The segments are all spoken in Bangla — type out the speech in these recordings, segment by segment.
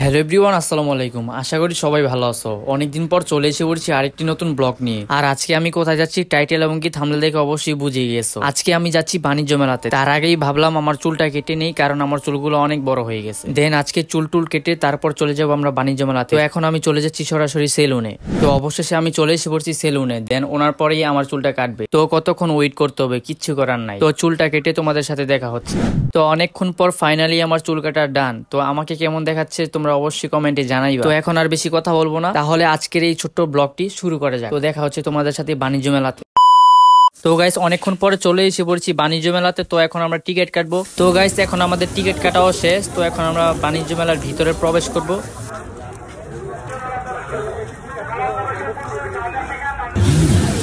হ্যালো এভরিওয়ান, আসসালামু আলাইকুম। আশা করি সবাই ভালো আছো। অনেকদিন পর চলে এসে পড়ছি আরেকটি নতুন ব্লগ নিয়ে। আর আজকে আমি কোথায় যাচ্ছি টাইটেল এবং কি থাম্বনেল দেখে অবশ্যই বুঝে গিয়েছো। আজকে আমি যাচ্ছি বাণিজ্য মেলাতে। তার আগেই ভাবলাম আমার চুলটা কেটে নেই, কারণ আমার চুলগুলো অনেক বড় হয়ে গেছে। দেন আজকে চুল কেটে তারপর চলে যাবো আমরা বাণিজ্য মেলাতে। তো এখন আমি চলে যাচ্ছি সরাসরি সেলুনে। তো অবশেষে আমি চলে এসে পড়ছি সেলুনে। দেন ওনার পরেই আমার চুলটা কাটবে। তো কতক্ষণ ওয়েট করতে হবে, কিচ্ছু করার নাই। তো চুলটা কেটে তোমাদের সাথে দেখা হচ্ছে। তো অনেকক্ষণ পর ফাইনালি আমার চুল কাটা ডান। তো আমাকে কেমন দেখাচ্ছে তোমরা অবশ্যই কমেন্টে জানাইবা। তো এখন আর বেশি কথা বলবো না, তাহলে আজকের এই ছোট্ট ব্লগটি শুরু করা যাক। তো দেখা হচ্ছে তোমাদের সাথে বাণিজ্য মেলাতে। তো গাইস অনেকক্ষণ পরে চলে এসে পড়ছি বাণিজ্য মেলাতে। তো এখন আমরা টিকিট কাটবো। তো গাইস এখন আমাদের টিকিট কাটাও শেষ। তো এখন আমরা বাণিজ্য মেলার ভিতরে প্রবেশ করব।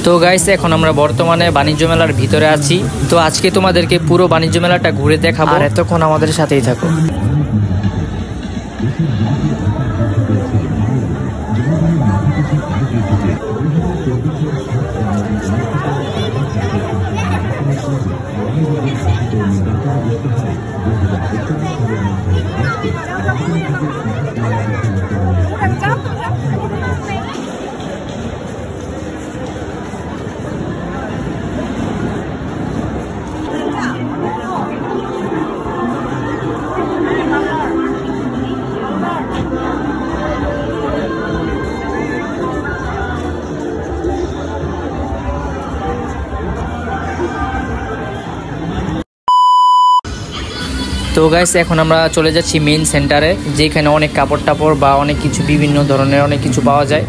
তো গাইস এখন আমরা বর্তমানে বাণিজ্য মেলার ভিতরে আছি। তো আজকে তোমাদেরকে পুরো বাণিজ্য মেলাটা ঘুরে দেখাবো, আর এতক্ষণ আমাদের সাথেই থাকো। তো গাইস এখন আমরা চলে যাচ্ছি মেইন সেন্টারে, যেখানে অনেক কাপড় টাপড় বা অনেক কিছু বিভিন্ন ধরনের অনেক কিছু পাওয়া যায়।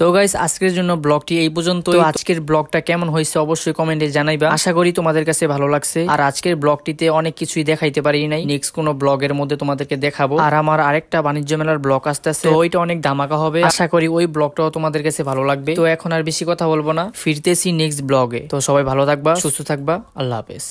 তো গাইস আজকের জন্য ব্লগটি এই পর্যন্ত। আজকের ব্লগটা কেমন হয়েছে অবশ্যই কমেন্টে জানাইবা। আশা করি তোমাদের কাছে ভালো লাগছে। আর আজকের ব্লগটিতে অনেক কিছুই দেখাইতে পারি নাই, নেক্সট কোনো ব্লগের মধ্যে তোমাদেরকে দেখাবো। আর আমার আরেকটা বাণিজ্য মেলার ব্লগ আসতেছে, তো ওইটা অনেক ধামাকা হবে। আশা করি ওই ব্লগটাও তোমাদের কাছে ভালো লাগবে। তো এখন আর বেশি কথা বলবো না, ফিরতেছি নেক্সট ব্লগে। তো সবাই ভালো থাকবা, সুস্থ থাকবা, আল্লাহ হাফেজ।